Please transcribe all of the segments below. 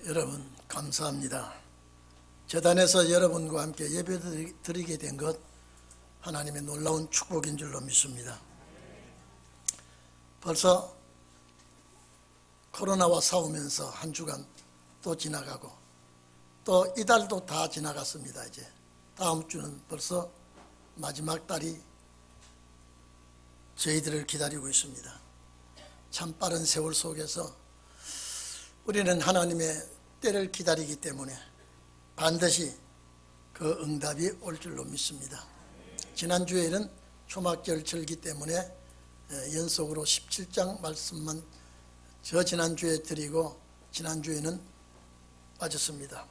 여러분 감사합니다. 재단에서 여러분과 함께 예배 드리게 된 것 하나님의 놀라운 축복인 줄로 믿습니다. 벌써 코로나와 싸우면서 한 주간 또 지나가고 또 이달도 다 지나갔습니다. 이제 다음 주는 벌써 마지막 달이 저희들을 기다리고 있습니다. 참 빠른 세월 속에서 우리는 하나님의 때를 기다리기 때문에 반드시 그 응답이 올 줄로 믿습니다. 지난주에는 초막절 절기 때문에 연속으로 17장 말씀만 저 지난주에 드리고 지난주에는 빠졌습니다.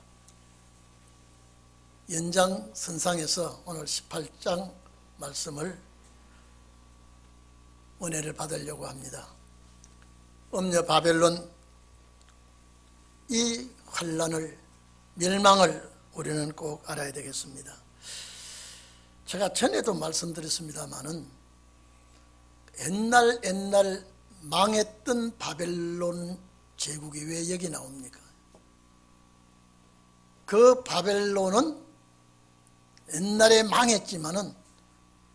연장선상에서 오늘 18장 말씀을 은혜를 받으려고 합니다. 음녀 바벨론 이 환난을 멸망을 우리는 꼭 알아야 되겠습니다. 제가 전에도 말씀드렸습니다마는 옛날 망했던 바벨론 제국이 왜 여기 나옵니까? 그 바벨론은 옛날에 망했지만은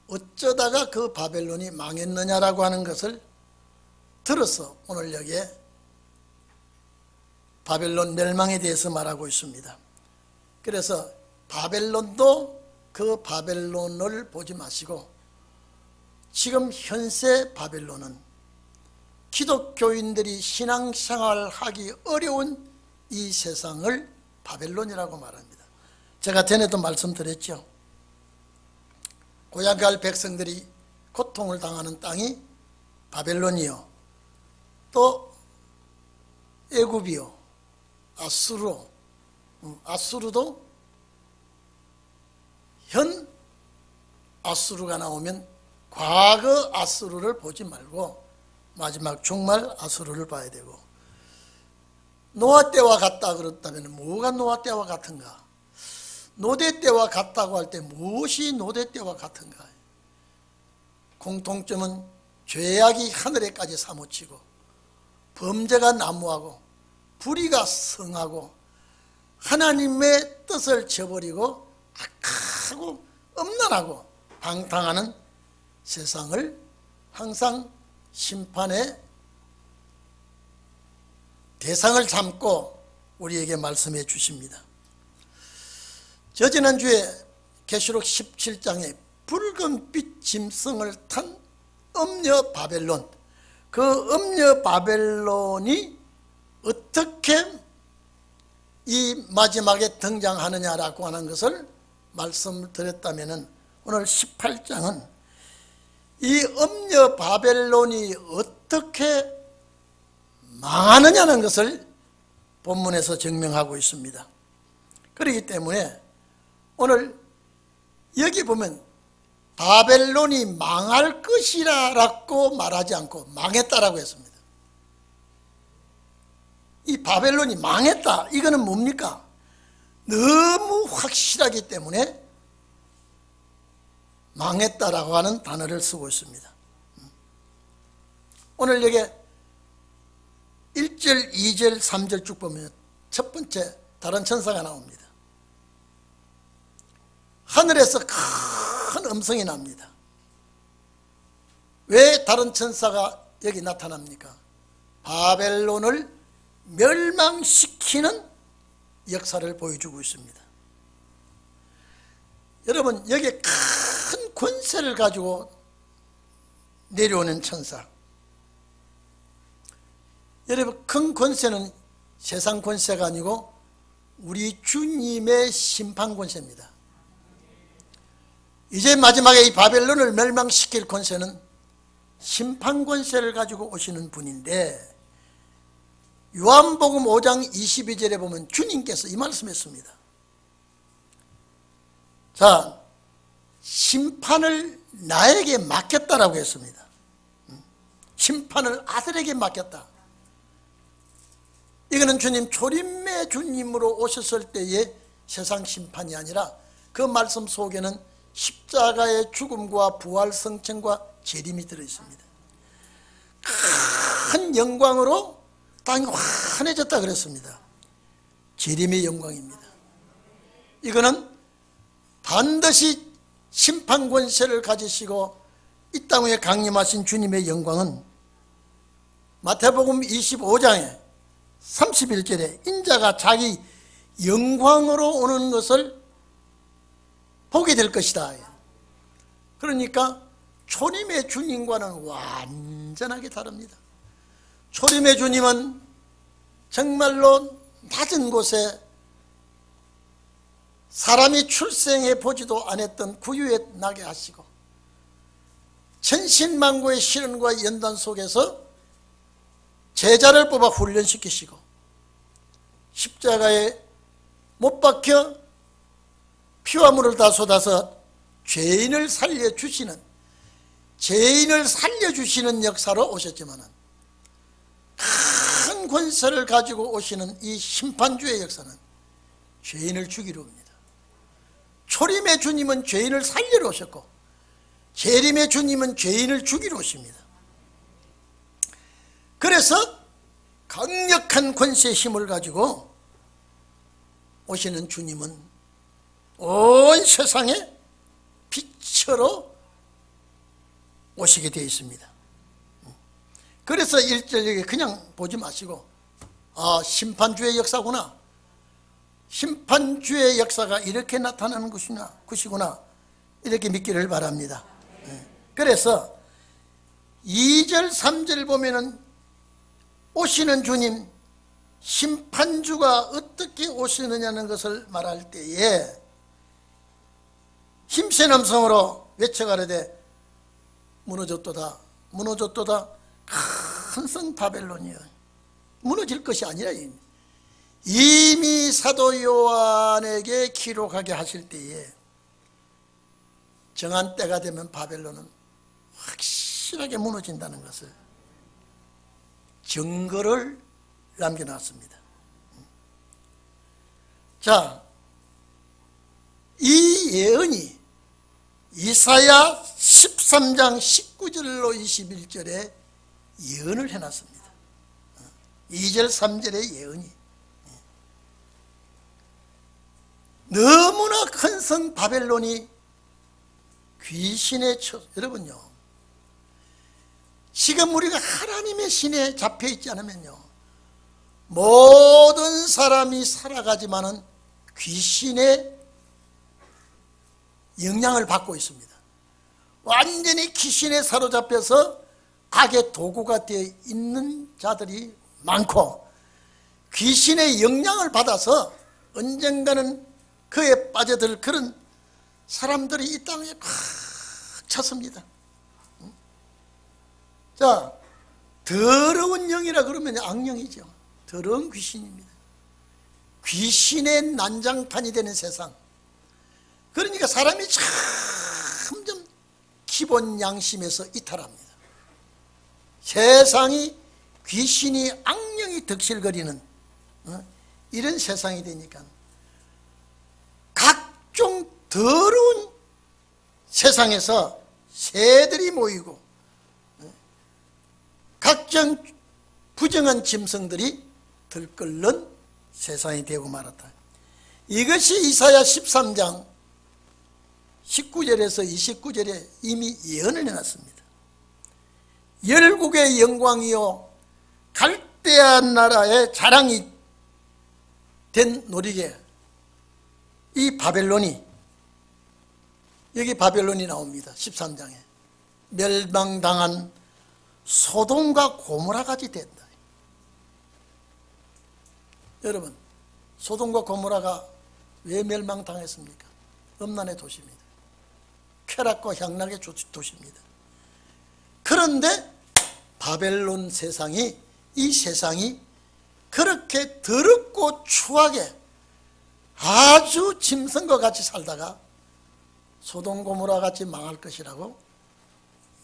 어쩌다가 그 바벨론이 망했느냐라고 하는 것을 들어서 오늘 여기에 바벨론 멸망에 대해서 말하고 있습니다. 그래서 바벨론도 그 바벨론을 보지 마시고 지금 현세 바벨론은 기독교인들이 신앙생활하기 어려운 이 세상을 바벨론이라고 말합니다. 제가 전에도 말씀드렸죠. 고향갈 백성들이 고통을 당하는 땅이 바벨론이요, 또 애굽이요, 아수르도 현 아수르가 나오면 과거 아수르를 보지 말고 마지막 종말 아수르를 봐야 되고, 노아 때와 같다 그렇다면 뭐가 노아 때와 같은가? 노대 때와 같다고 할 때 무엇이 노대 때와 같은가? 공통점은 죄악이 하늘에까지 사무치고 범죄가 난무하고 불의가 성하고 하나님의 뜻을 저버리고 악하고 음란하고 방탕하는 세상을 항상 심판의 대상을 삼고 우리에게 말씀해 주십니다. 저 지난주에 계시록 17장에 붉은빛 짐승을 탄 음녀 바벨론, 그 음녀 바벨론이 어떻게 이 마지막에 등장하느냐라고 하는 것을 말씀을 드렸다면 오늘 18장은 이 음녀 바벨론이 어떻게 망하느냐는 것을 본문에서 증명하고 있습니다. 그렇기 때문에 오늘 여기 보면 바벨론이 망할 것이라고 말하지 않고 망했다라고 했습니다. 이 바벨론이 망했다, 이거는 뭡니까? 너무 확실하기 때문에 망했다라고 하는 단어를 쓰고 있습니다. 오늘 여기 1절, 2절, 3절 쭉 보면 첫 번째 다른 천사가 나옵니다. 하늘에서 큰 음성이 납니다. 왜 다른 천사가 여기 나타납니까? 바벨론을 멸망시키는 역사를 보여주고 있습니다. 여러분, 여기에 큰 권세를 가지고 내려오는 천사, 여러분, 큰 권세는 세상 권세가 아니고 우리 주님의 심판 권세입니다. 이제 마지막에 이 바벨론을 멸망시킬 권세는 심판 권세를 가지고 오시는 분인데, 요한복음 5장 22절에 보면 주님께서 이 말씀했습니다. 자, 심판을 나에게 맡겼다라고 했습니다. 심판을 아들에게 맡겼다. 이거는 주님 초림의 주님으로 오셨을 때의 세상 심판이 아니라 그 말씀 속에는 십자가의 죽음과 부활 성천과 재림이 들어있습니다. 큰 영광으로 땅이 환해졌다 그랬습니다. 재림의 영광입니다. 이거는 반드시 심판 권세를 가지시고 이 땅 위에 강림하신 주님의 영광은 마태복음 25장에 31절에 인자가 자기 영광으로 오는 것을 보게 될 것이다. 그러니까 초림의 주님과는 완전하게 다릅니다. 초림의 주님은 정말로 낮은 곳에 사람이 출생해 보지도 않았던 구유에 나게 하시고 천신만고의 시련과 연단 속에서 제자를 뽑아 훈련시키시고 십자가에 못 박혀 피와 물을 다 쏟아서 죄인을 살려주시는 역사로 오셨지만 큰 권세를 가지고 오시는 이 심판주의 역사는 죄인을 죽이러 옵니다. 초림의 주님은 죄인을 살리러 오셨고 재림의 주님은 죄인을 죽이러 오십니다. 그래서 강력한 권세의 힘을 가지고 오시는 주님은 온 세상에 빛으로 오시게 되어 있습니다. 그래서 1절에 그냥 보지 마시고 심판주의 역사구나, 심판주의 역사가 이렇게 나타나는 것이구나 이렇게 믿기를 바랍니다. 그래서 2절 3절 보면은 오시는 주님, 심판주가 어떻게 오시느냐는 것을 말할 때에 힘센 음성으로 외쳐가르되 무너졌도다 무너졌도다 큰 성 바벨론이여. 무너질 것이 아니라 이미 사도 요한에게 기록하게 하실 때에 정한 때가 되면 바벨론은 확실하게 무너진다는 것을 증거를 남겨놨습니다. 자, 이 예언이 이사야 13장 19절로 21절에 예언을 해놨습니다. 2절 3절의 예언이 너무나 큰 성 바벨론이 귀신의 여러분요, 지금 우리가 하나님의 신에 잡혀있지 않으면요 모든 사람이 살아가지만은 귀신의 영향을 받고 있습니다. 완전히 귀신에 사로잡혀서 악의 도구가 되어 있는 자들이 많고 귀신의 영향을 받아서 언젠가는 그에 빠져들 그런 사람들이 이 땅에 꽉 찼습니다. 자, 더러운 영이라 그러면 악령이죠. 더러운 귀신입니다. 귀신의 난장판이 되는 세상. 그러니까 사람이 점점 기본 양심에서 이탈합니다. 세상이 귀신이 악령이 득실거리는 이런 세상이 되니까 각종 더러운 세상에서 새들이 모이고 각종 부정한 짐승들이 들끓는 세상이 되고 말았다. 이것이 이사야 13장 19절에서 29절에 이미 예언을 해놨습니다. 열국의 영광이요 갈대아 나라의 자랑이 된 노리개, 이 바벨론이, 여기 바벨론이 나옵니다. 13장에 멸망당한 소돔과 고모라같이 된다. 여러분, 소돔과 고모라가 왜 멸망당했습니까? 음란의 도시입니다. 쾌락과 향락의 도시입니다. 그런데 바벨론 세상이, 이 세상이 그렇게 더럽고 추하게 아주 짐승과 같이 살다가 소돔 고모라 같이 망할 것이라고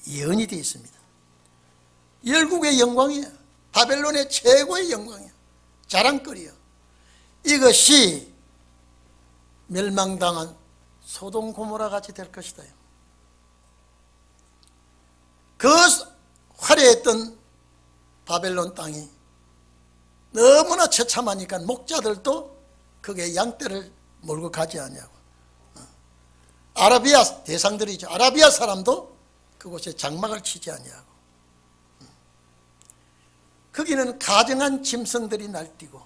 예언이 되어 있습니다. 열국의 영광이에요. 바벨론의 최고의 영광이에요. 자랑거리요. 이것이 멸망당한 소돔 고모라 같이 될 것이다. 그 화려했던 바벨론 땅이 너무나 처참하니까 목자들도 그게 양떼를 몰고 가지 않냐고. 아라비아 대상들이죠. 아라비아 사람도 그곳에 장막을 치지 않냐고. 거기는 가정한 짐승들이 날뛰고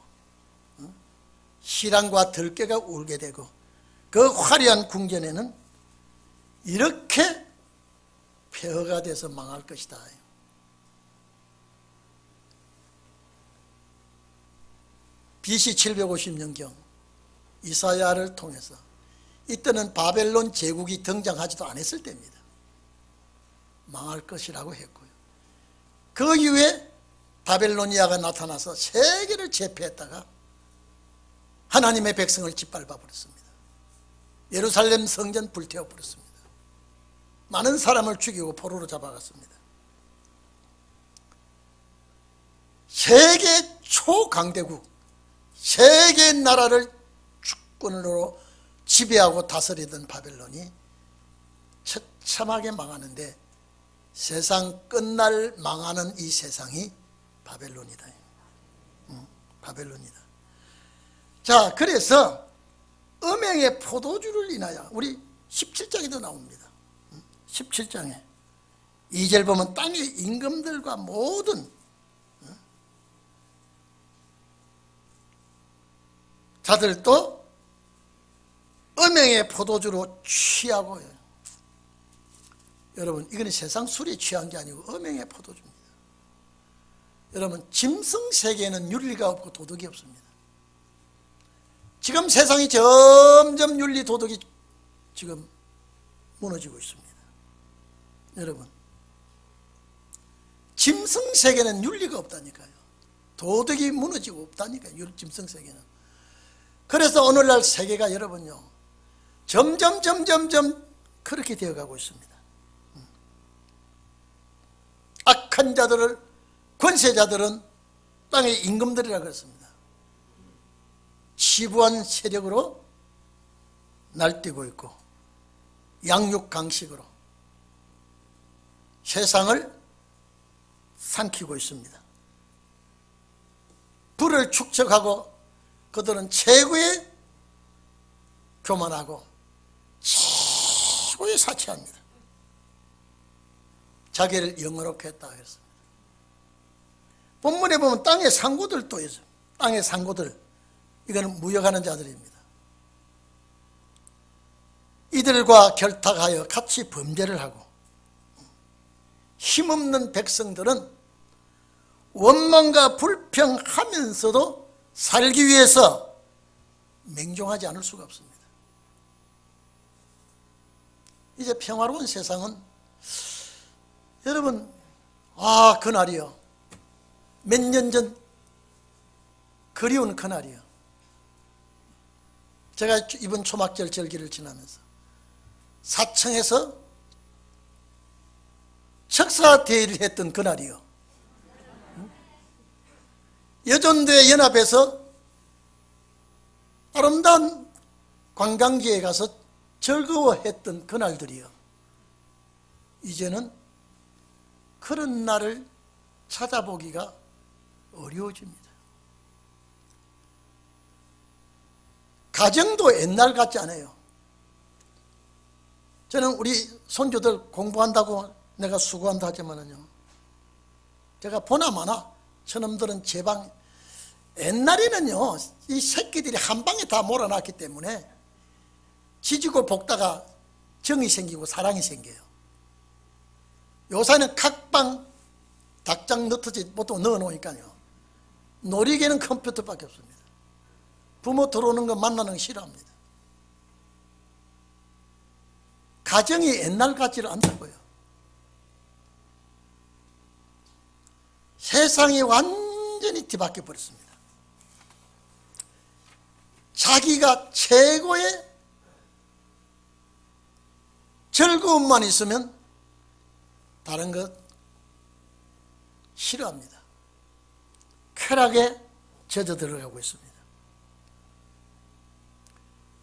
시랑과 들깨가 울게 되고 그 화려한 궁전에는 이렇게 폐허가 돼서 망할 것이다. BC 750년경 이사야를 통해서 이때는 바벨론 제국이 등장하지도 않았을 때입니다. 망할 것이라고 했고요. 그 이후에 바벨로니아가 나타나서 세계를 제패했다가 하나님의 백성을 짓밟아 버렸습니다. 예루살렘 성전 불태워 버렸습니다. 많은 사람을 죽이고 포로로 잡아갔습니다. 세계 초강대국, 세계 나라를 주권으로 지배하고 다스리던 바벨론이 처참하게 망하는데 세상 끝날 망하는 이 세상이 바벨론이다. 바벨론이다. 자, 그래서 음행의 포도주를 인하여 우리 17장에도 나옵니다. 17장에 2절 보면 땅의 임금들과 모든 자들도 음행의 포도주로 취하고, 여러분 이거는 세상 술에 취한 게 아니고 음행의 포도주입니다. 여러분 짐승 세계에는 윤리가 없고 도덕이 없습니다. 지금 세상이 점점 윤리 도덕이 지금 무너지고 있습니다. 여러분 짐승 세계는 윤리가 없다니까요. 도덕이 무너지고 없다니까요. 짐승 세계는. 그래서 오늘날 세계가 여러분요 점점 그렇게 되어가고 있습니다. 악한 자들을, 권세자들은 땅의 임금들이라고 했습니다. 치부한 세력으로 날뛰고 있고 양육강식으로 세상을 삼키고 있습니다. 부를 축적하고 그들은 최고의 교만하고 최고의 사치합니다. 자기를 영어롭게 했다 그랬습니다. 본문에 보면 땅의 상고들도 있어요. 땅의 상고들, 이거는 무역하는 자들입니다. 이들과 결탁하여 같이 범죄를 하고 힘없는 백성들은 원망과 불평하면서도 살기 위해서 맹종하지 않을 수가 없습니다. 이제 평화로운 세상은 여러분 그날이요, 몇 년 전 그리운 그날이요. 제가 이번 초막절 절기를 지나면서 사청에서 척사대회를 했던 그날이요. 여전대 연합에서 아름다운 관광지에 가서 즐거워했던 그날들이요. 이제는 그런 날을 찾아보기가 어려워집니다. 가정도 옛날 같지 않아요. 저는 우리 손주들 공부한다고 내가 수고한다 하지만은요, 제가 보나마나 저놈들은 제 방, 옛날에는요 이 새끼들이 한 방에 다 몰아놨기 때문에 지지고 볶다가 정이 생기고 사랑이 생겨요. 요새는 각방 닭장 넣듯이 보통 넣어놓으니까요, 놀이개는 컴퓨터밖에 없습니다. 부모 들어오는 거 만나는 거 싫어합니다. 가정이 옛날 같지를 않다고요. 세상이 완전히 뒤바뀌어 버렸습니다. 자기가 최고의 즐거움만 있으면 다른 것 싫어합니다. 쾌락에 젖어 들어가고 있습니다.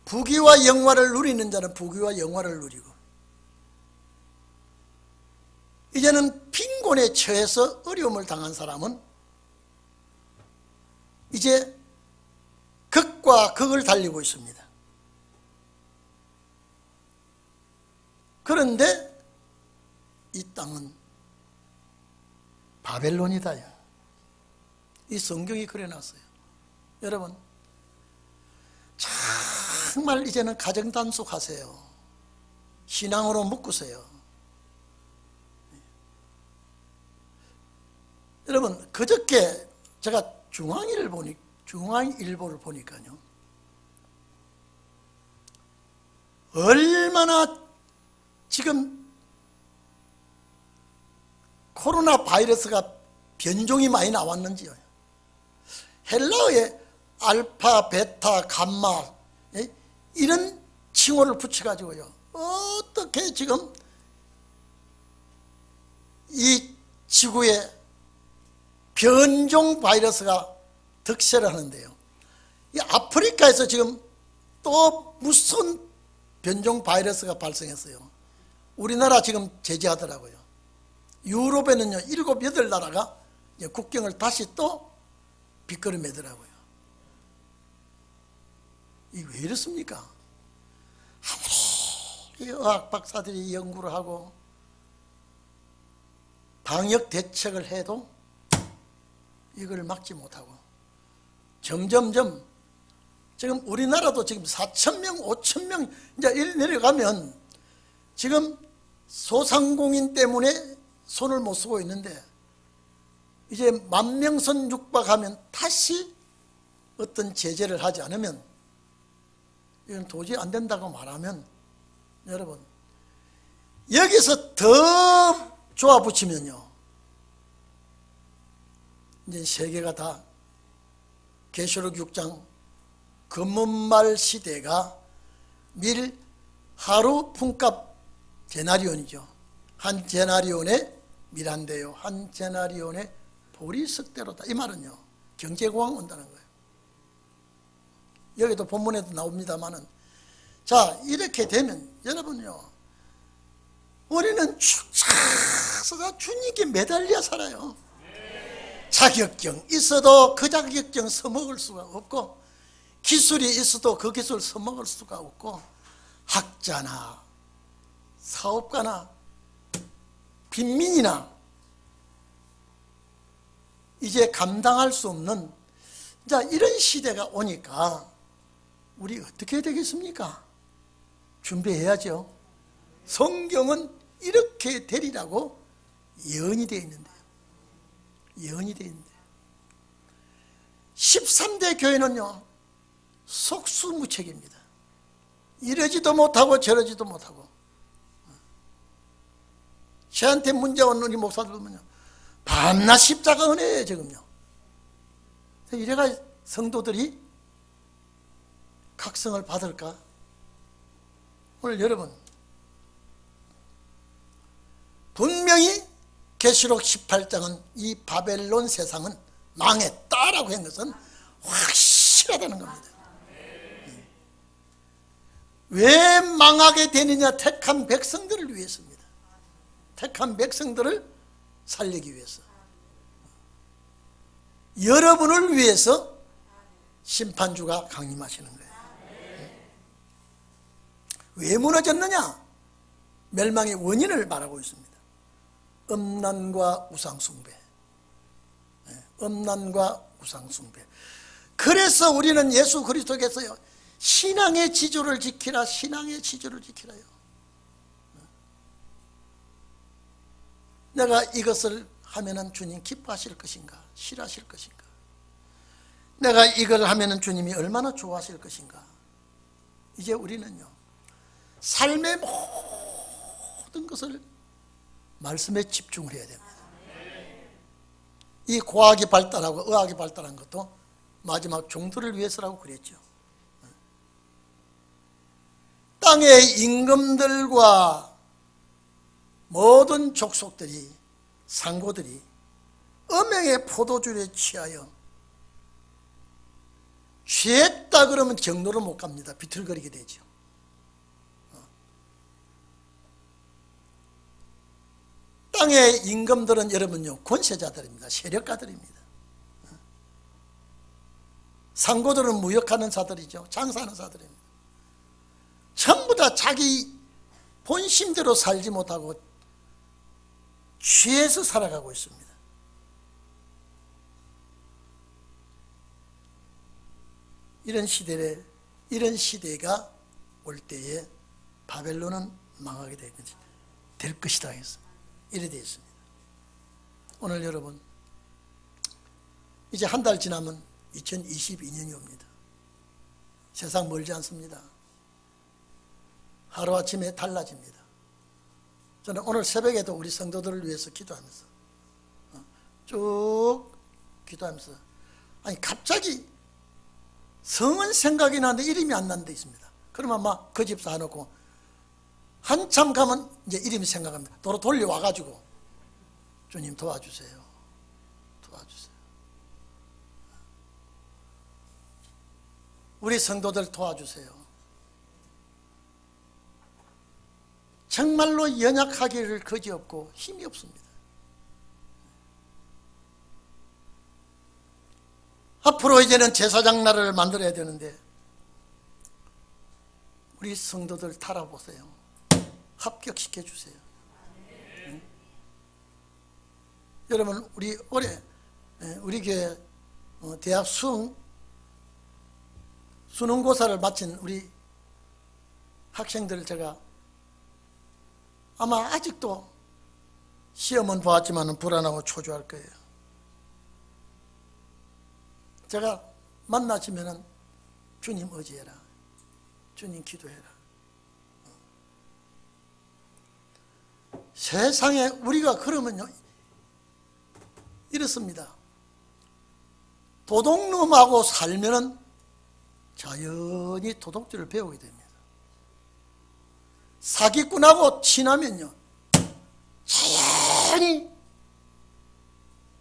부귀와 영화를 누리는 자는 부귀와 영화를 누리고, 이제는 빈곤에 처해서 어려움을 당한 사람은 이제 극과 극과 극을 달리고 있습니다. 그런데 이 땅은 바벨론이다요. 이 성경이 그려놨어요. 여러분, 정말 이제는 가정단속하세요. 신앙으로 묶으세요. 여러분, 그저께 제가 중앙일보를 보니까요, 얼마나 지금 코로나 바이러스가 변종이 많이 나왔는지요. 헬라어에 알파, 베타, 감마 이런 칭호를 붙여가지고요, 어떻게 지금 이 지구에 변종 바이러스가 득세를 하는데요. 이 아프리카에서 지금 또 무슨 변종 바이러스가 발생했어요. 우리나라 지금 제재하더라고요. 유럽에는요 7, 8나라가 국경을 다시 또 빗걸어매더라고요. 이게 왜 이렇습니까? 아무리 의학 박사들이 연구를 하고 방역 대책을 해도 이걸 막지 못하고 점점점 지금 우리나라도 지금 4,000명, 5,000명 이제 내려가면 지금 소상공인 때문에 손을 못 쓰고 있는데 이제 10,000명 육박하면 다시 어떤 제재를 하지 않으면 이건 도저히 안 된다고 말하면 여러분 여기서 더 조아 붙이면요 이제 세계가 다 계시록 6장 금은말 시대가 밀 하루 품값 데나리온이죠. 한 데나리온에 밀 한 대요, 한 데나리온에 보리석대로다. 이 말은요 경제공황 온다는 거예요. 여기도 본문에도 나옵니다마는, 자 이렇게 되면 여러분요 우리는 축사서가 주님께 매달려 살아요. 자격증 있어도 그 자격증 써먹을 수가 없고, 기술이 있어도 그 기술 써먹을 수가 없고, 학자나 사업가나 빈민이나 이제 감당할 수 없는 자 이런 시대가 오니까 우리 어떻게 해야 되겠습니까? 준비해야죠. 성경은 이렇게 되리라고 예언이 되어 있는데요. 예언이 되어 있는데 13대 교회는요 속수무책입니다. 이러지도 못하고 저러지도 못하고. 저한테 문제 온 우리 목사들 보면요 밤낮 십자가 은혜예요 지금요. 이래가 성도들이 각성을 받을까? 오늘 여러분 분명히 계시록 18장은 이 바벨론 세상은 망했다라고 한 것은 확실하다는 겁니다. 왜 망하게 되느냐? 택한 백성들을 위해서입니다. 택한 백성들을 살리기 위해서, 여러분을 위해서 심판주가 강림하시는 거예요. 왜 무너졌느냐? 멸망의 원인을 말하고 있습니다. 음란과 우상숭배, 음란과 우상숭배. 그래서 우리는 예수 그리스도께서요 신앙의 지조를 지키라, 신앙의 지조를 지키라요. 내가 이것을 하면은 주님 기뻐하실 것인가, 싫어하실 것인가? 내가 이걸 하면은 주님이 얼마나 좋아하실 것인가? 이제 우리는요 삶의 모든 것을 말씀에 집중을 해야 됩니다. 이 과학이 발달하고 의학이 발달한 것도 마지막 종들을 위해서라고 그랬죠. 땅의 임금들과 모든 족속들이, 상고들이 음행의 포도주에 취하여 취했다 그러면 정로를 못 갑니다. 비틀거리게 되죠. 땅의 임금들은 여러분요 권세자들입니다. 세력가들입니다. 상고들은 무역하는 자들이죠. 장사하는 자들입니다. 전부 다 자기 본심대로 살지 못하고 취해서 살아가고 있습니다. 이런 시대가 올 때에 바벨론은 망하게 될 것이다 해서 이래 되어 있습니다. 오늘 여러분, 이제 한 달 지나면 2022년이 옵니다. 세상 멀지 않습니다. 하루아침에 달라집니다. 저는 오늘 새벽에도 우리 성도들을 위해서 기도하면서 쭉 기도하면서, 아니 갑자기 성은 생각이 나는데 이름이 안 나는 데 있습니다. 그러면 막 그 집 사놓고 한참 가면 이제 이름이 생각합니다. 도로 돌려와가지고 주님 도와주세요. 도와주세요. 우리 성도들 도와주세요. 정말로 연약하기를 그지없고 힘이 없습니다. 앞으로 이제는 제사장 나라를 만들어야 되는데 우리 성도들 달아보세요. 합격시켜 주세요. 응? 여러분, 우리 올해 우리 교회 대학 수능고사를 마친 우리 학생들을 제가 아마 아직도 시험은 보았지만 불안하고 초조할 거예요. 제가 만나시면은 주님 의지해라. 주님 기도해라. 세상에 우리가 그러면요, 이렇습니다. 도둑놈하고 살면은 자연히 도둑질을 배우게 됩니다. 사기꾼하고 친하면요, 자연히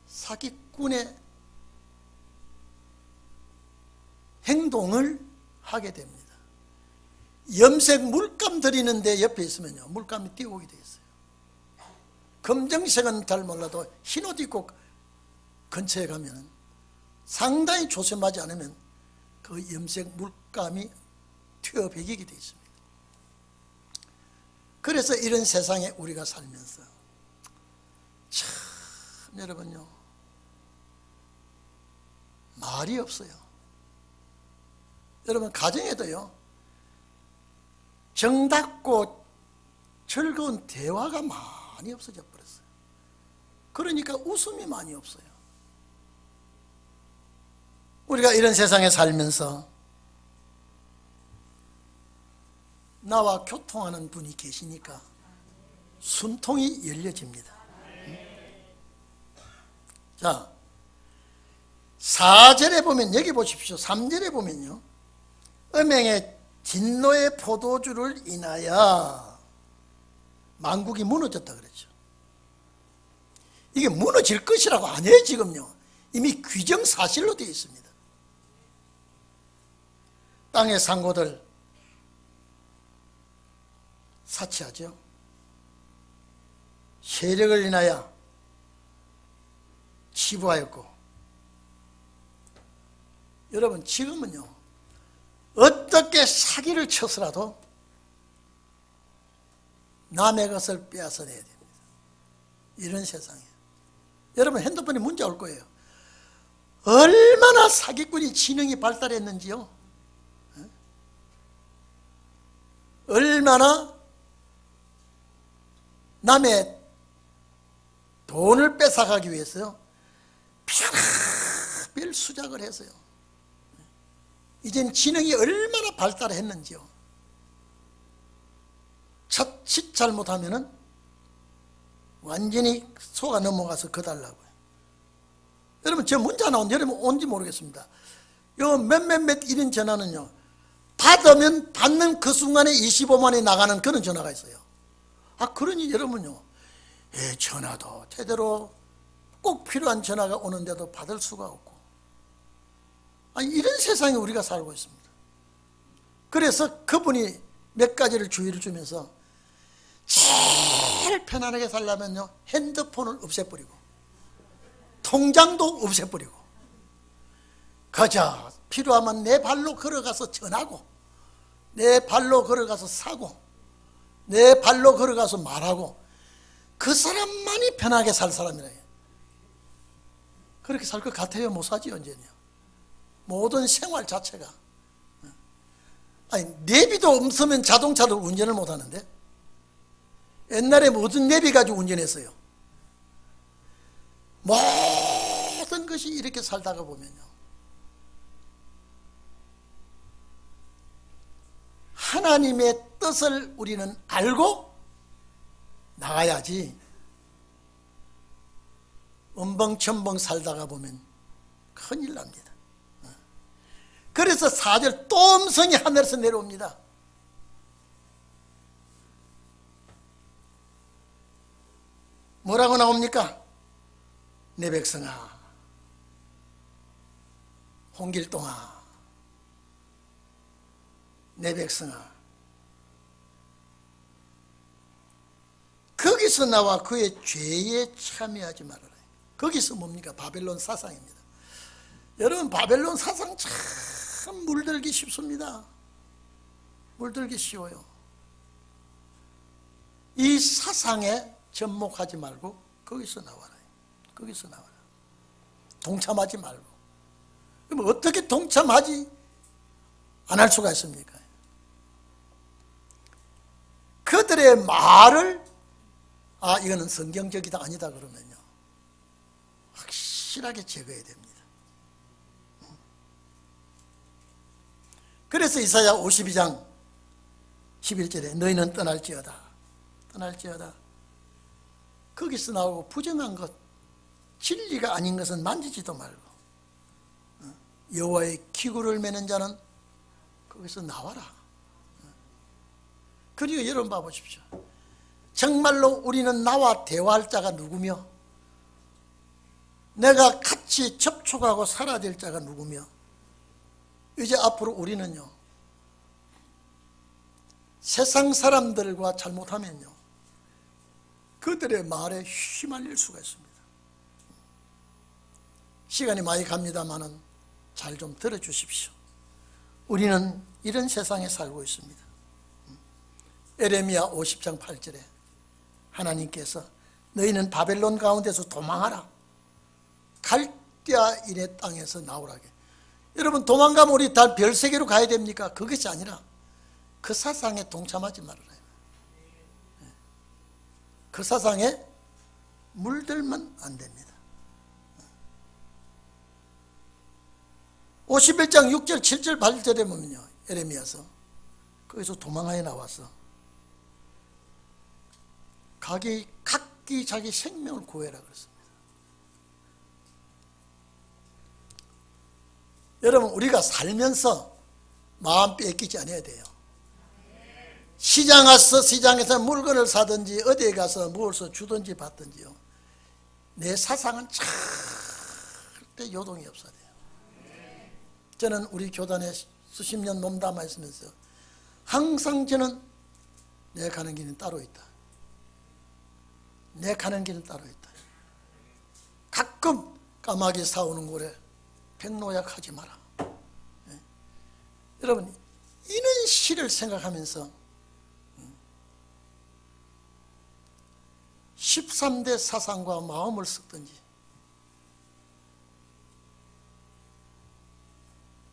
사기꾼의 행동을 하게 됩니다. 염색 물감 들이는데 옆에 있으면요, 물감이 띄우게 되어 있어요. 검정색은 잘 몰라도 흰 옷 입고 근처에 가면 상당히 조심하지 않으면 그 염색 물감이 튀어배기게 되어 있습니다. 그래서 이런 세상에 우리가 살면서 참 여러분요, 말이 없어요. 여러분, 가정에도요, 정답고 즐거운 대화가 많이 없어져 버렸어요. 그러니까 웃음이 많이 없어요. 우리가 이런 세상에 살면서 나와 교통하는 분이 계시니까 숨통이 열려집니다. 자, 4절에 보면, 여기 보십시오. 3절에 보면요, 음행의 진노의 포도주를 인하여 만국이 무너졌다 그랬죠. 이게 무너질 것이라고 아니에요. 지금요, 이미 규정사실로 되어 있습니다. 땅의 상고들 사치하죠. 세력을 인하여 치부하였고, 여러분, 지금은요, 어떻게 사기를 쳐서라도 남의 것을 빼앗아내야 됩니다. 이런 세상에 여러분, 핸드폰에 문자 올 거예요. 얼마나 사기꾼이 지능이 발달했는지요. 얼마나 남의 돈을 뺏어가기 위해서요, 별의별 수작을 해서요. 이젠 지능이 얼마나 발달했는지요. 자칫 잘못하면은 완전히 속아 넘어가서 거달라고요. 여러분, 저 문자 나온 여러분 온지 모르겠습니다. 요 몇몇몇 이런 전화는요, 받으면 받는 그 순간에 25만이 나가는 그런 전화가 있어요. 그러니 여러분요, 전화도 제대로 꼭 필요한 전화가 오는데도 받을 수가 없고, 이런 세상에 우리가 살고 있습니다. 그래서 그분이 몇 가지를 주의를 주면서, 제일 편안하게 살려면요, 핸드폰을 없애버리고 통장도 없애버리고, 그저 필요하면 내 발로 걸어가서 전하고, 내 발로 걸어가서 사고, 내 발로 걸어가서 말하고, 그 사람만이 편하게 살 사람이라. 그렇게 살 것 같아요? 못 사지 언제냐. 모든 생활 자체가. 아니, 내비도 없으면 자동차를 운전을 못 하는데, 옛날에 무슨 내비 가지고 운전했어요? 모든 것이 이렇게 살다가 보면요, 하나님의 뜻을 우리는 알고 나가야지, 엄벙천벙 살다가 보면 큰일 납니다. 그래서 4절 또 음성이 하늘에서 내려옵니다. 뭐라고 나옵니까? 내 백성아, 홍길동아, 내 백성아, 거기서 나와 그의 죄에 참여하지 말아라. 거기서 뭡니까? 바벨론 사상입니다. 여러분, 바벨론 사상 참 물들기 쉽습니다. 물들기 쉬워요. 이 사상에 접목하지 말고 거기서 나와라. 거기서 나와라. 동참하지 말고. 그럼 어떻게 동참하지 안 할 수가 있습니까? 그들의 말을 이거는 성경적이다 아니다 그러면요, 확실하게 제거해야 됩니다. 그래서 이사야 52장 11절에 너희는 떠날지어다, 떠날지어다. 거기서 나오고 부정한 것, 진리가 아닌 것은 만지지도 말고, 여호와의 기구를 매는 자는 거기서 나와라. 그리고 여러분 봐보십시오. 정말로 우리는 나와 대화할 자가 누구며, 내가 같이 접촉하고 살아야 될 자가 누구며, 이제 앞으로 우리는요, 세상 사람들과 잘못하면요, 그들의 말에 휘말릴 수가 있습니다. 시간이 많이 갑니다마는 잘 좀 들어주십시오. 우리는 이런 세상에 살고 있습니다. 에레미야 50장 8절에 하나님께서 너희는 바벨론 가운데서 도망하라, 갈대아인의 땅에서 나오라게. 여러분, 도망가면 우리 다 별세계로 가야 됩니까? 그것이 아니라 그 사상에 동참하지 말아라. 그 사상에 물들면 안 됩니다. 51장 6절 7절 8절에 보면요, 에레미야서 거기서 도망하여 나와서 각기 자기 생명을 구해라 그랬습니다. 여러분, 우리가 살면서 마음 뺏기지 않아야 돼요. 시장 가서 시장에서 물건을 사든지 어디에 가서 무엇을 주든지 받든지요, 내 사상은 절대 요동이 없어야 돼요. 저는 우리 교단에 수십 년 몸담아 있으면서 항상 저는 내 가는 길은 따로 있다. 내 가는 길은 따로 있다. 가끔 까마귀 사오는 곳에 백노약하지 마라. 여러분, 이런 시를 생각하면서 13대 사상과 마음을 섞든지,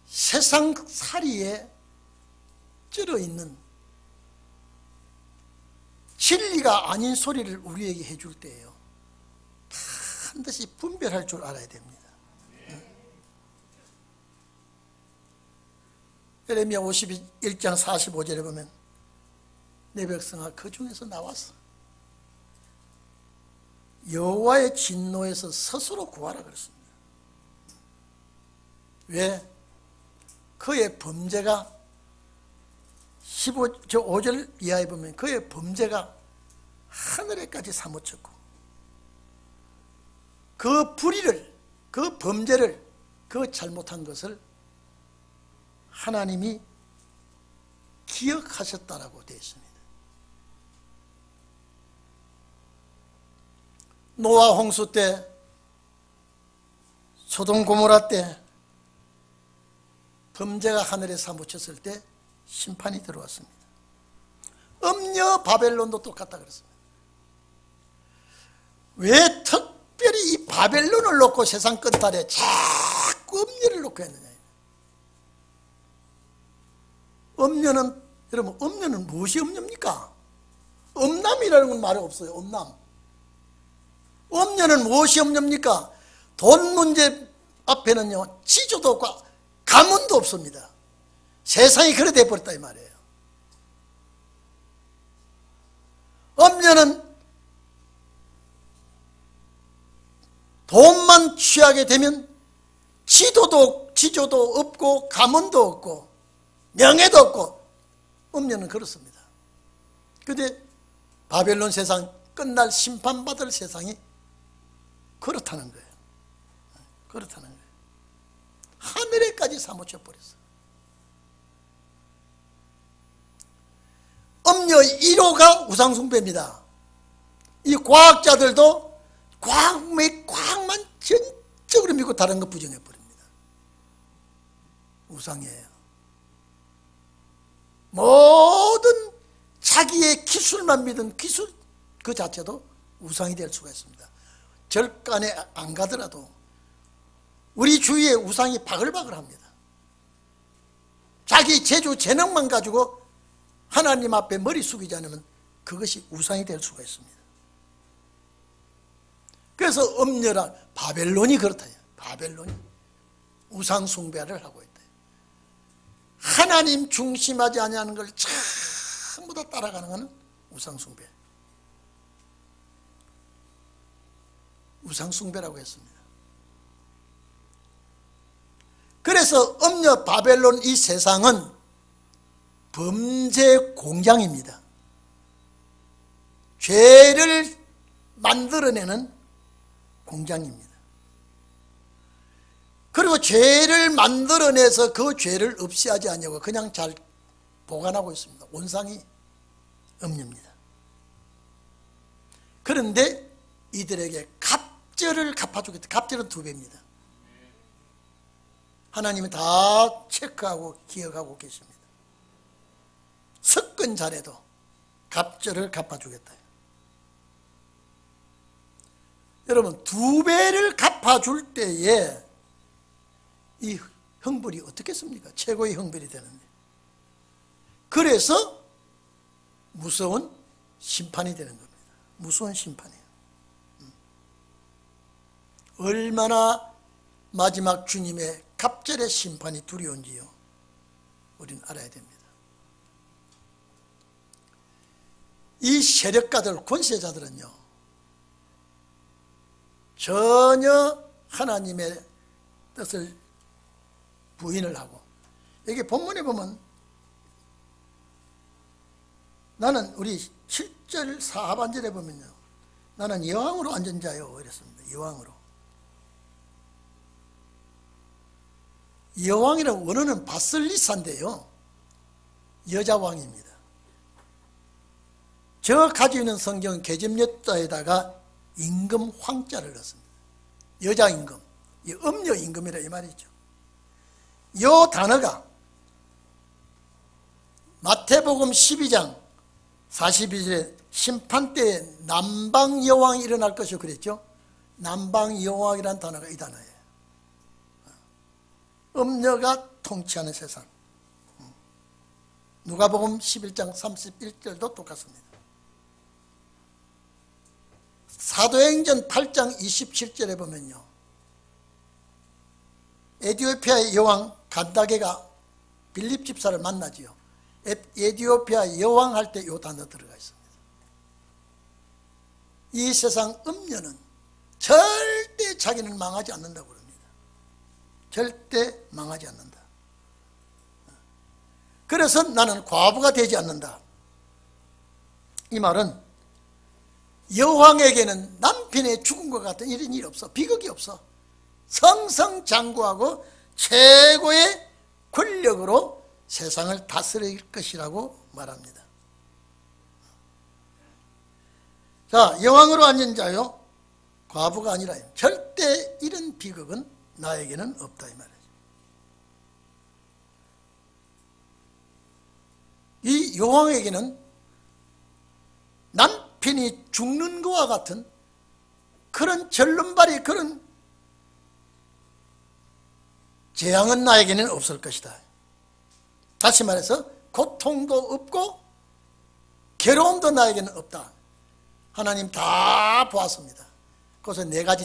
세상살이에 쩔어있는 진리가 아닌 소리를 우리에게 해줄 때예요, 반드시 분별할 줄 알아야 됩니다. 에레미야 51장 45절에 보면 내 백성아, 그 중에서 나와서 여호와의 진노에서 스스로 구하라 그랬습니다. 왜? 그의 범죄가 5절 이하에 보면 그의 범죄가 하늘에까지 사무쳤고, 그 불의를, 그 범죄를, 그 잘못한 것을 하나님이 기억하셨다라고 되어 있습니다. 노아 홍수 때, 소돔 고모라 때 범죄가 하늘에 사무쳤을 때 심판이 들어왔습니다. 음녀 바벨론도 똑같다 그랬습니다. 왜 특별히 이 바벨론을 놓고 세상 끝달에 자꾸 음녀를 놓고 했느냐. 음녀는, 여러분, 음녀는 무엇이 음녀입니까? 음남이라는 건 말이 없어요. 음남. 음녀는 무엇이 음녀입니까? 돈 문제 앞에는요, 지조도 없고 가문도 없습니다. 세상이 그래 돼버렸다 이 말이에요. 음녀는 돈만 취하게 되면 지조도 없고 가문도 없고 명예도 없고, 음녀는 그렇습니다. 그런데 바벨론 세상 끝날 심판받을 세상이 그렇다는 거예요. 그렇다는 거예요. 하늘에까지 사무쳐 버렸어요. 음녀 1호가 우상숭배입니다. 이 과학자들도 과학만 전적으로 믿고 다른 거 부정해 버립니다. 우상이에요. 모든 자기의 기술만 믿은 기술 그 자체도 우상이 될 수가 있습니다. 절간에 안 가더라도 우리 주위에 우상이 바글바글합니다. 자기 재주 재능만 가지고 하나님 앞에 머리 숙이지 않으면 그것이 우상이 될 수가 있습니다. 그래서 음녀란 바벨론이 그렇다. 바벨론이 우상 숭배를 하고 있다. 하나님 중심하지 아니하는 걸 전부 다 따라가는 것은 우상 숭배. 우상 숭배라고 했습니다. 그래서 음녀 바벨론 이 세상은 범죄 공장입니다. 죄를 만들어내는 공장입니다. 그리고 죄를 만들어내서 그 죄를 없이 하지 않냐고 그냥 잘 보관하고 있습니다. 온상이 음녀입니다. 그런데 이들에게 갑절을 갚아주겠다. 갑절은 2배입니다. 하나님은 다 체크하고 기억하고 계십니다. 석근 잘해도 갑절을 갚아주겠다. 여러분, 2배를 갚아줄 때에 이 형벌이 어떻겠습니까? 최고의 형벌이 되는데. 그래서 무서운 심판이 되는 겁니다. 무서운 심판이에요. 얼마나 마지막 주님의 갑절의 심판이 두려운지요, 우리는 알아야 됩니다. 이 세력가들, 권세자들은요, 전혀 하나님의 뜻을 부인을 하고, 여기 본문에 보면 나는, 우리 7절 하반절에 보면요, 나는 여왕으로 앉은 자요 이랬습니다. 여왕으로. 여왕이라는 원어는 바슬리사인데요, 여자왕입니다. 저 가지고 있는 성경은 계집여자에다가 임금 황자를 넣습니다. 여자 임금, 음녀 임금이라 이 말이죠. 이 단어가 마태복음 12장 42절에 심판 때에 남방 여왕이 일어날 것이요 그랬죠. 남방 여왕이라는 단어가 이 단어예요. 음녀가 통치하는 세상. 누가복음 11장 31절도 똑같습니다. 사도행전 8장 27절에 보면요, 에티오피아의 여왕 간다게가 빌립 집사를 만나지요. 에티오피아 여왕 할 때 이 단어 들어가 있습니다. 이 세상 음녀는 절대 자기는 망하지 않는다고 그럽니다. 절대 망하지 않는다. 그래서 나는 과부가 되지 않는다. 이 말은 여왕에게는 남편의 죽음과 같은 이런 일이 없어. 비극이 없어. 성성장구하고 최고의 권력으로 세상을 다스릴 것이라고 말합니다. 자, 여왕으로 앉은 자요, 과부가 아니라 절대 이런 비극은 나에게는 없다 이 말이죠. 이 여왕에게는 남편이 죽는 것과 같은 그런 절름발이 그런 재앙은 나에게는 없을 것이다. 다시 말해서 고통도 없고 괴로움도 나에게는 없다. 하나님 다 보았습니다. 그래서 네 가지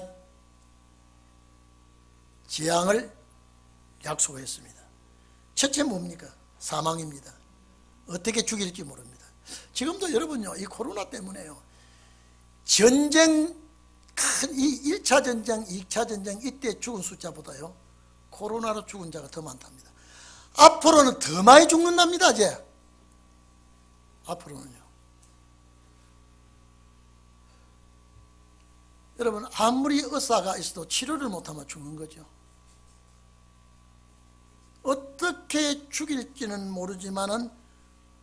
재앙을 약속했습니다. 첫째 뭡니까? 사망입니다. 어떻게 죽일지 모릅니다. 지금도 여러분요, 이 코로나 때문에요, 전쟁, 큰 이 1차 전쟁, 2차 전쟁 이때 죽은 숫자보다요 코로나로 죽은 자가 더 많답니다. 앞으로는 더 많이 죽는답니다. 이제 앞으로는요. 여러분, 아무리 의사가 있어도 치료를 못하면 죽는 거죠. 어떻게 죽일지는 모르지만은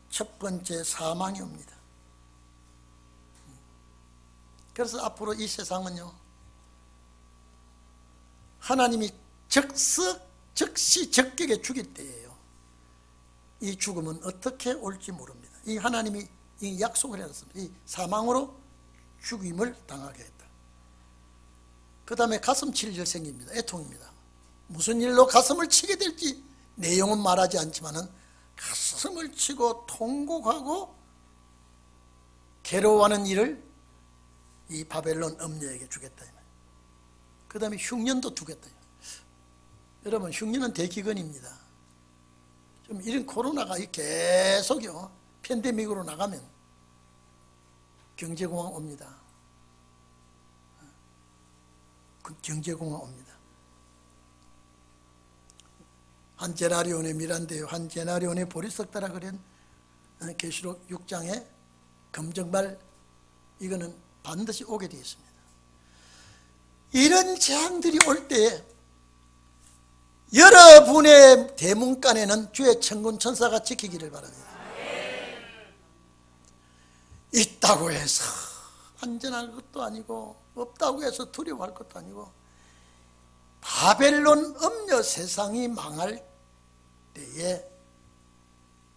첫 번째 사망이 옵니다. 그래서 앞으로 이 세상은요, 하나님이 즉시 적격에 죽일 때예요. 이 죽음은 어떻게 올지 모릅니다. 이 하나님이 이 약속을 해놨습니다. 이 사망으로 죽임을 당하게 했다. 그 다음에 가슴 칠 일 생깁니다. 애통입니다. 무슨 일로 가슴을 치게 될지 내용은 말하지 않지만은 가슴을 치고 통곡하고 괴로워하는 일을 이 바벨론 엄녀에게 주겠다. 그 다음에 흉년도 주겠다. 여러분, 흉년은 대기근입니다. 좀 이런 코로나가 계속요 팬데믹으로 나가면 경제공황 옵니다. 경제공황 옵니다. 한 제나리온의 미란데요, 한 제나리온의 보리석다라 그런 계시록 6장에 검정발, 이거는 반드시 오게 되어 있습니다. 이런 재앙들이 올 때에 여러분의 대문간에는 주의 천군 천사가 지키기를 바랍니다. 있다고 해서 안전할 것도 아니고 없다고 해서 두려워할 것도 아니고 바벨론 음녀 세상이 망할 때에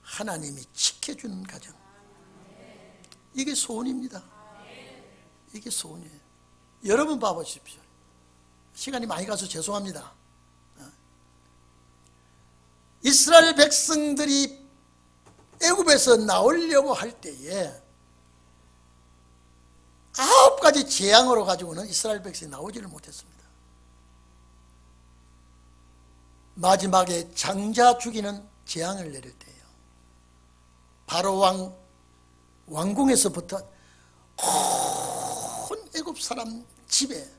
하나님이 지켜주는 가정, 이게 소원입니다. 이게 소원이에요. 여러분 봐보십시오. 시간이 많이 가서 죄송합니다. 이스라엘 백성들이 애굽에서 나오려고 할 때에 9가지 재앙으로 가지고는 이스라엘 백성이 나오지를 못했습니다. 마지막에 장자 죽이는 재앙을 내릴 때예요. 바로 왕궁에서부터 온 애굽 사람 집에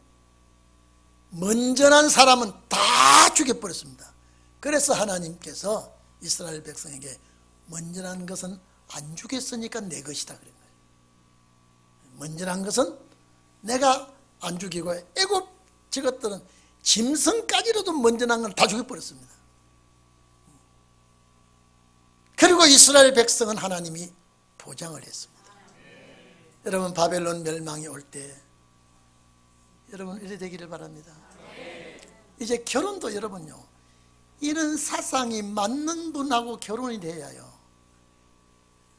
먼저 난 사람은 다 죽여버렸습니다. 그래서 하나님께서 이스라엘 백성에게 먼저 난 것은 안 죽였으니까 내 것이다 그런 거예요. 먼저 난 것은 내가 안 죽이고 애굽 저것들은 짐승까지로도 먼저 난 건 다 죽여버렸습니다. 그리고 이스라엘 백성은 하나님이 보장을 했습니다. 여러분, 바벨론 멸망이 올 때 여러분 이래 되기를 바랍니다. 이제 결혼도 여러분요, 이런 사상이 맞는 분하고 결혼이 돼야요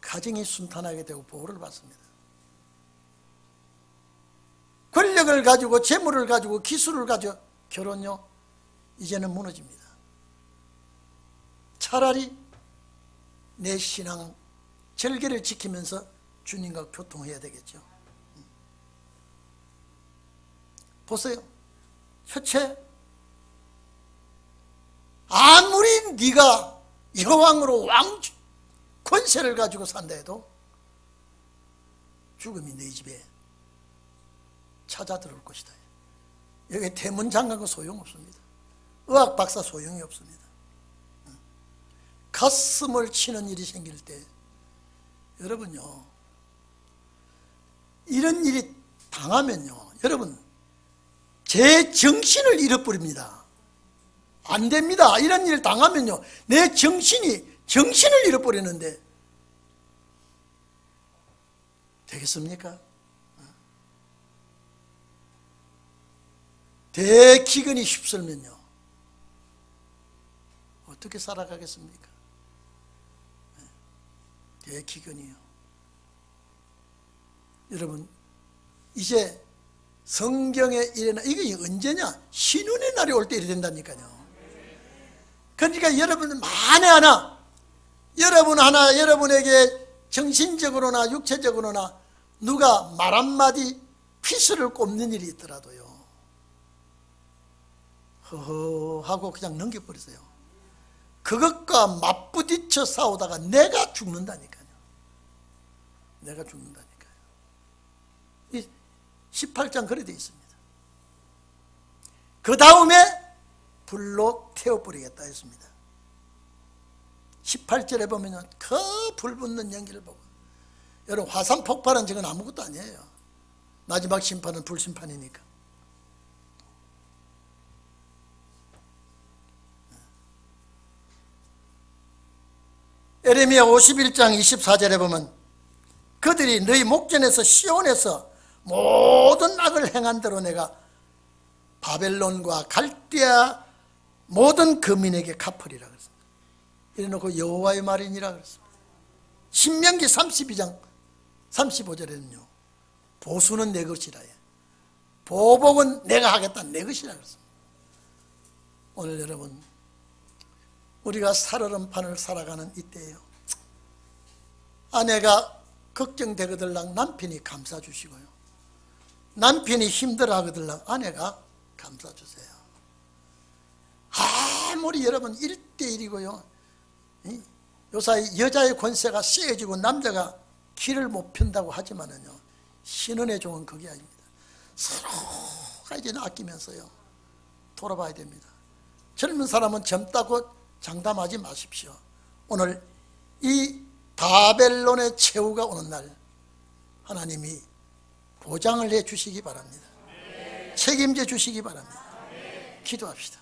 가정이 순탄하게 되고 보호를 받습니다. 권력을 가지고 재물을 가지고 기술을 가지고 결혼요, 이제는 무너집니다. 차라리 내 신앙 절개를 지키면서 주님과 교통해야 되겠죠. 보세요. 첫째, 아무리 네가 여왕으로 왕 권세를 가지고 산다 해도 죽음이 네 집에 찾아 들어올 것이다. 여기 대문장관은 소용없습니다. 의학 박사 소용이 없습니다. 가슴을 치는 일이 생길 때 여러분요, 이런 일이 당하면요, 여러분 제 정신을 잃어버립니다. 안 됩니다. 이런 일 당하면요 내 정신을 잃어버리는데 되겠습니까? 대기근이 휩쓸면요 어떻게 살아가겠습니까? 교회 기근이요. 여러분, 이제 성경에 일어나, 이게 언제냐? 신운의 날이 올 때 이래 된다니까요. 그러니까 여러분 만에 하나, 여러분에게 정신적으로나 육체적으로나 누가 말 한마디 피스를 꼽는 일이 있더라도요, 허허 하고 그냥 넘겨버리세요. 그것과 맞부딪혀 싸우다가 내가 죽는다니까요. 내가 죽는다니까요. 이 18장 그래 되어 있습니다. 그 다음에 불로 태워버리겠다 했습니다. 18절에 보면 그 불 붙는 연기를 보고, 여러분 화산 폭발은 지금 아무것도 아니에요. 마지막 심판은 불심판이니까. 에레미야 51장 24절에 보면 그들이 너희 목전에서 시온에서 모든 악을 행한 대로 내가 바벨론과 갈대아 모든 거민에게 갚으리라 그랬습니다. 이래놓고 여호와의 말이니라 그랬습니다. 신명기 32장 35절에는요 보수는 내 것이라 해. 보복은 내가 하겠다 내 것이라 그랬습니다. 오늘 여러분 우리가 살얼음판을 살아가는 이때예요. 아내가 걱정되거들랑 남편이 감싸주시고요, 남편이 힘들어하거들랑 아내가 감싸주세요. 아무리 여러분 1대1이고요 요사이 여자의 권세가 세지고 남자가 길을 못 편다고 하지만은요, 신은의 종은 그게 아닙니다. 서로가 이제는 아끼면서요 돌아봐야 됩니다. 젊은 사람은 젊다고 장담하지 마십시오. 오늘 이 바벨론의 최후가 오는 날 하나님이 보장을 해 주시기 바랍니다. 책임져 주시기 바랍니다. 기도합시다.